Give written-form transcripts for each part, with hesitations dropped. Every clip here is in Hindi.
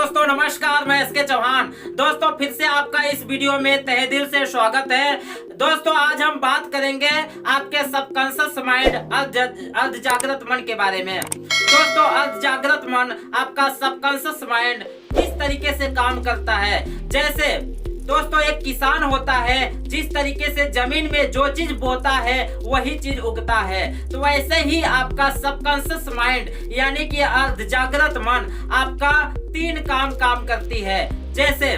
दोस्तों नमस्कार, मैं एसके चौहान। दोस्तों फिर से आपका इस वीडियो में तहे दिल से स्वागत है। दोस्तों आज हम बात करेंगे आपके सबकॉन्शियस माइंड अर्ध जागृत मन के बारे में। दोस्तों अर्ध जागृत मन आपका सबकॉन्शियस माइंड किस तरीके से काम करता है। जैसे दोस्तों एक किसान होता है, जिस तरीके से जमीन में जो चीज बोता है वही चीज उगता है, तो वैसे ही आपका सबकॉन्शियस माइंड यानी कि अर्ध जागृत मन आपका तीन काम करती है। जैसे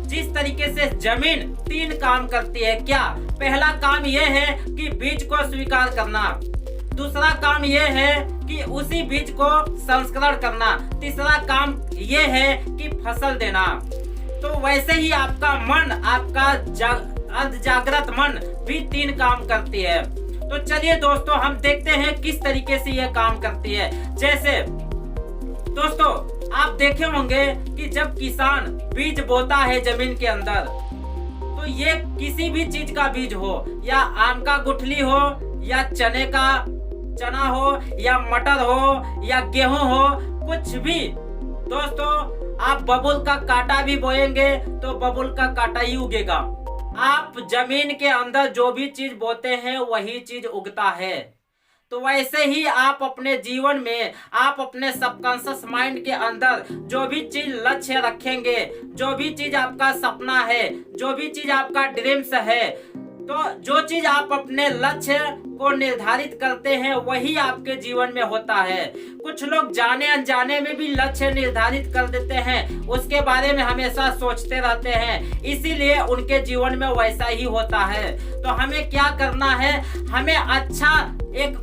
जिस तरीके से जमीन तीन काम करती है। क्या? पहला काम यह है कि बीज को स्वीकार करना, दूसरा काम यह है कि उसी बीज को संस्करण करना, तीसरा काम यह है कि फसल देना। तो वैसे ही आपका मन, आपका अर्ध जागृत मन भी तीन काम करती है। तो चलिए दोस्तों हम देखते हैं किस तरीके से यह काम करती है। जैसे दोस्तों आप देखे होंगे कि जब किसान बीज बोता है जमीन के अंदर, तो ये किसी भी चीज का बीज हो, या आम का गुठली हो, या चना हो, या मटर हो, या गेहूं हो, कुछ भी। दोस्तों आप बबुल का कांटा भी बोएंगे तो बबुल का कांटा ही उगेगा। आप जमीन के अंदर जो भी चीज बोते हैं वही चीज उगता है। तो वैसे ही आप अपने जीवन में, आप अपने सबकॉन्शियस माइंड के अंदर जो भी चीज लक्ष्य रखेंगे, जो भी चीज आपका सपना है, जो भी चीज आपका ड्रीम्स है, तो जो चीज आप अपने लक्ष्य को निर्धारित करते हैं वही आपके जीवन में होता है। कुछ लोग जाने अनजाने में भी लक्ष्य निर्धारित कर देते हैं, उसके बारे में हमेशा सोचते रहते हैं, इसीलिए उनके जीवन में वैसा ही होता है। तो हमें क्या करना है? हमें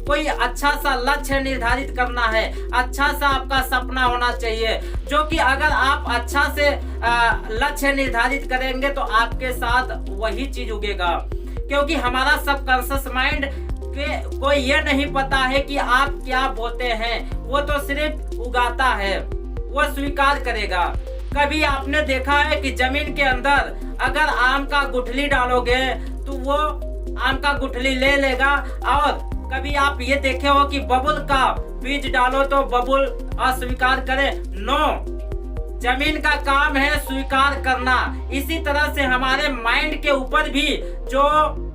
कोई अच्छा सा लक्ष्य निर्धारित करना है, अच्छा सा आपका सपना होना चाहिए, जो कि अगर आप अच्छा से लक्ष्य निर्धारित करेंगे तो आपके साथ वही चीज उगेगा। क्योंकि हमारा सबकॉन्शियस माइंड को ये नहीं पता है कि आप क्या बोते हैं, वो तो सिर्फ उगाता है, वो स्वीकार करेगा। कभी आपने देखा है कि जमीन के अंदर अगर आम का गुठली डालोगे तो वो आम का गुठली ले लेगा, और कभी आप ये देखे हो कि बबुल का बीज डालो तो बबुल अस्वीकार करे? नो, जमीन का काम है स्वीकार करना। इसी तरह से हमारे माइंड के ऊपर भी जो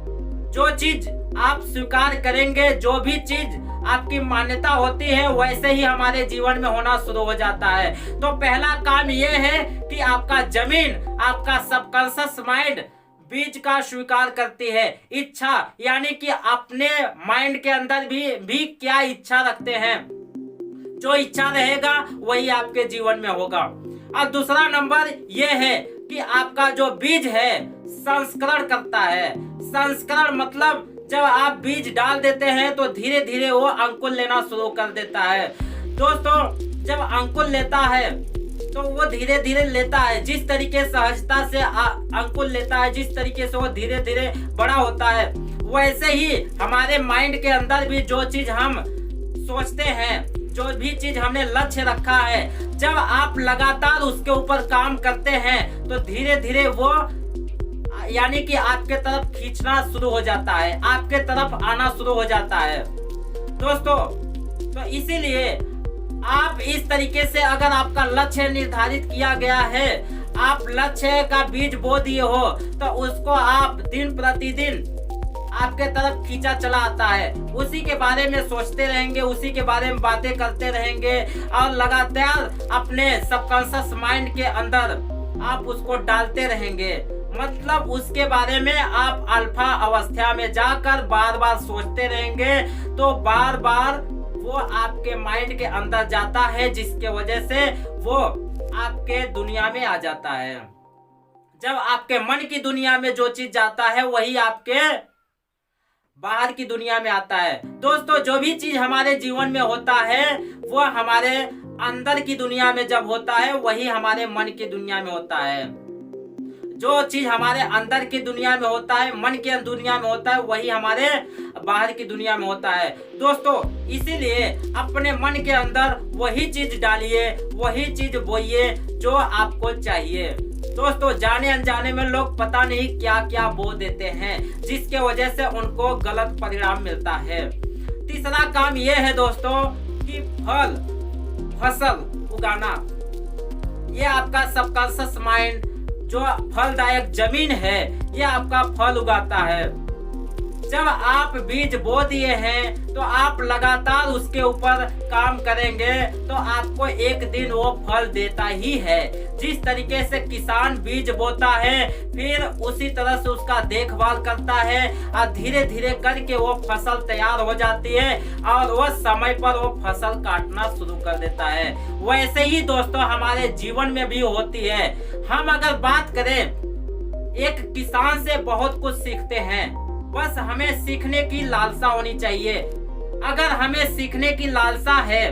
चीज आप स्वीकार करेंगे, जो भी चीज आपकी मान्यता होती है, वैसे ही हमारे जीवन में होना शुरू हो जाता है। तो पहला काम यह है कि आपका जमीन, आपका सबकॉन्शियस माइंड बीज का स्वीकार करती है। इच्छा यानी कि अपने माइंड के अंदर भी क्या इच्छा रखते हैं, जो इच्छा रहेगा वही आपके जीवन में होगा। और दूसरा नंबर यह है कि आपका जो बीज है संस्करण करता है। संस्करण मतलब जब आप बीज डाल देते हैं तो धीरे धीरे वो अंकुर लेना शुरू कर देता है। दोस्तों जब अंकुर लेता है तो वो धीरे धीरे लेता है, जिस तरीके सहजता से अंकुर लेता है, जिस तरीके से वो धीरे धीरे बड़ा होता है, वैसे ही हमारे माइंड के अंदर भी जो चीज हम सोचते हैं, जो भी चीज हमने लक्ष्य रखा है, जब आप लगातार उसके ऊपर काम करते हैं तो धीरे धीरे वो यानी कि आपके तरफ खींचना शुरू हो जाता है, आपके तरफ आना शुरू हो जाता है। दोस्तों तो इसीलिए आप इस तरीके से, अगर आपका लक्ष्य निर्धारित किया गया है, आप लक्ष्य का बीज बो दिए हो, तो उसको आप दिन प्रतिदिन आपके तरफ खींचा चला आता है। उसी के बारे में सोचते रहेंगे, उसी के बारे में बातें करते रहेंगे, और लगातार अपने सबकॉन्शियस माइंड के अंदर आप उसको डालते रहेंगे। मतलब उसके बारे में आप अल्फा अवस्था में जाकर बार बार सोचते रहेंगे, तो बार बार वो आपके माइंड के अंदर जाता है, जिसके वजह से वो आपके दुनिया में आ जाता है। जब आपके मन की दुनिया में जो चीज जाता है वही आपके बाहर की दुनिया में आता है। दोस्तों जो भी चीज हमारे जीवन में होता है वो हमारे अंदर की दुनिया में जब होता है वही हमारे मन की दुनिया में होता है। जो चीज हमारे अंदर की दुनिया में होता है, मन के दुनिया में होता है, वही हमारे बाहर की दुनिया में होता है। दोस्तों इसीलिए अपने मन के अंदर वही चीज डालिए, वही चीज बोइए जो आपको चाहिए। दोस्तों जाने अनजाने में लोग पता नहीं क्या क्या बो देते हैं, जिसके वजह से उनको गलत परिणाम मिलता है। तीसरा काम यह है दोस्तों कि फसल उगाना। ये आपका सबकॉन्शियस माइंड जो फलदायक जमीन है ये आपका फल उगाता है। जब आप बीज बो दिए हैं तो आप लगातार उसके ऊपर काम करेंगे तो आपको एक दिन वो फल देता ही है। जिस तरीके से किसान बीज बोता है फिर उसी तरह से उसका देखभाल करता है और धीरे धीरे करके वो फसल तैयार हो जाती है और वो समय पर वो फसल काटना शुरू कर देता है। वैसे ही दोस्तों हमारे जीवन में भी होती है। हम अगर बात करें एक किसान से बहुत कुछ सीखते हैं, बस हमें सीखने की लालसा होनी चाहिए। अगर हमें सीखने की लालसा है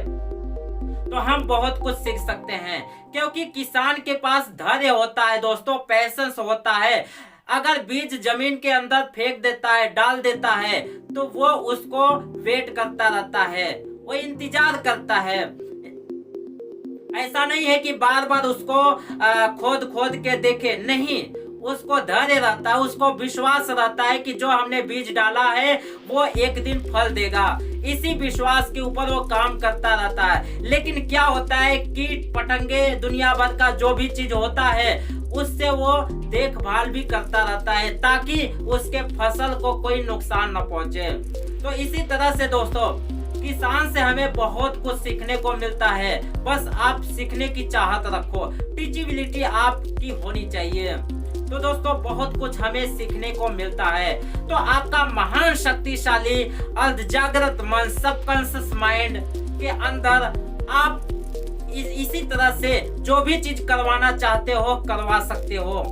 तो हम बहुत कुछ सीख सकते हैं, क्योंकि किसान के पास धैर्य होता है दोस्तों, पैशंस होता है। अगर बीज जमीन के अंदर फेंक देता है, डाल देता है, तो वो उसको वेट करता रहता है, वो इंतजार करता है। ऐसा नहीं है कि बार बार उसको खोद खोद के देखे, नहीं, उसको धैर्य रहता है, उसको विश्वास रहता है कि जो हमने बीज डाला है वो एक दिन फल देगा। इसी विश्वास के ऊपर वो काम करता रहता है। लेकिन क्या होता है, कीट पतंगे दुनिया भर का जो भी चीज होता है उससे वो देखभाल भी करता रहता है ताकि उसके फसल को कोई नुकसान न पहुंचे। तो इसी तरह से दोस्तों किसान से हमें बहुत कुछ सीखने को मिलता है। बस आप सीखने की चाहत रखो, टीचिबिलिटी आपकी होनी चाहिए। तो दोस्तों बहुत कुछ हमें सीखने को मिलता है। तो आपका महान शक्तिशाली अर्धजागृत मन सबकॉन्शियस माइंड के अंदर आप इसी तरह से जो भी चीज करवाना चाहते हो करवा सकते हो।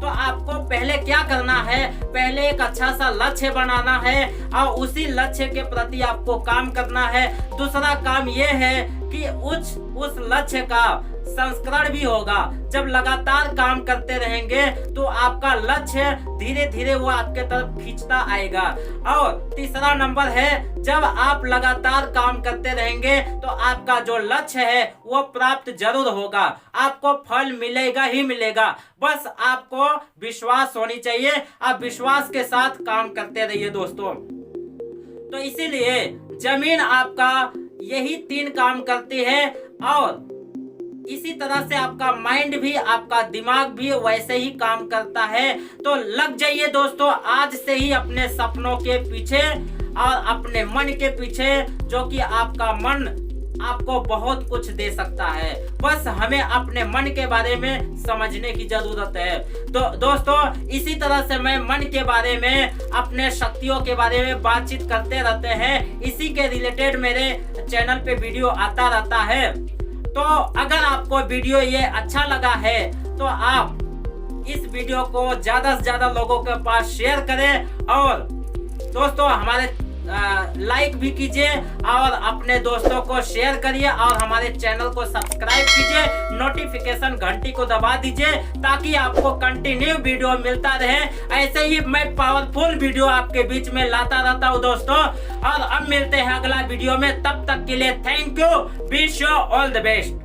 तो आपको पहले क्या करना है, पहले एक अच्छा सा लक्ष्य बनाना है और उसी लक्ष्य के प्रति आपको काम करना है। दूसरा काम यह है कि उस लक्ष्य का संस्करण भी होगा। जब लगातार काम करते रहेंगे तो आपका लक्ष्य धीरे धीरे वो आपके तरफ खींचता आएगा। और तीसरा नंबर है, जब आप लगातार काम करते रहेंगे तो आपका जो लक्ष्य है वो प्राप्त जरूर होगा, आपको फल मिलेगा ही मिलेगा। बस आपको विश्वास होनी चाहिए, आप विश्वास के साथ काम करते रहिए दोस्तों। तो इसीलिए जमीन आपका यही 3 काम करती है और इसी तरह से आपका माइंड भी, आपका दिमाग भी वैसे ही काम करता है। तो लग जाइए दोस्तों आज से ही अपने सपनों के पीछे और अपने मन के पीछे, जो कि आपका मन आपको बहुत कुछ दे सकता है। बस हमें अपने मन के बारे में समझने की जरूरत है। तो दोस्तों इसी तरह से मैं मन के बारे में, अपने शक्तियों के बारे में बातचीत करते रहते हैं। इसी के रिलेटेड मेरे चैनल पे वीडियो आता रहता है। तो अगर आपको वीडियो ये अच्छा लगा है तो आप इस वीडियो को ज्यादा से ज्यादा लोगों के पास शेयर करें और दोस्तों हमारे लाइक भी कीजिए और अपने दोस्तों को शेयर करिए और हमारे चैनल को सब्सक्राइब कीजिए, नोटिफिकेशन घंटी को दबा दीजिए ताकि आपको कंटिन्यू वीडियो मिलता रहे। ऐसे ही मैं पावरफुल वीडियो आपके बीच में लाता रहता हूँ दोस्तों। और अब मिलते हैं अगला वीडियो में, तब तक के लिए thank you, wish you all the best.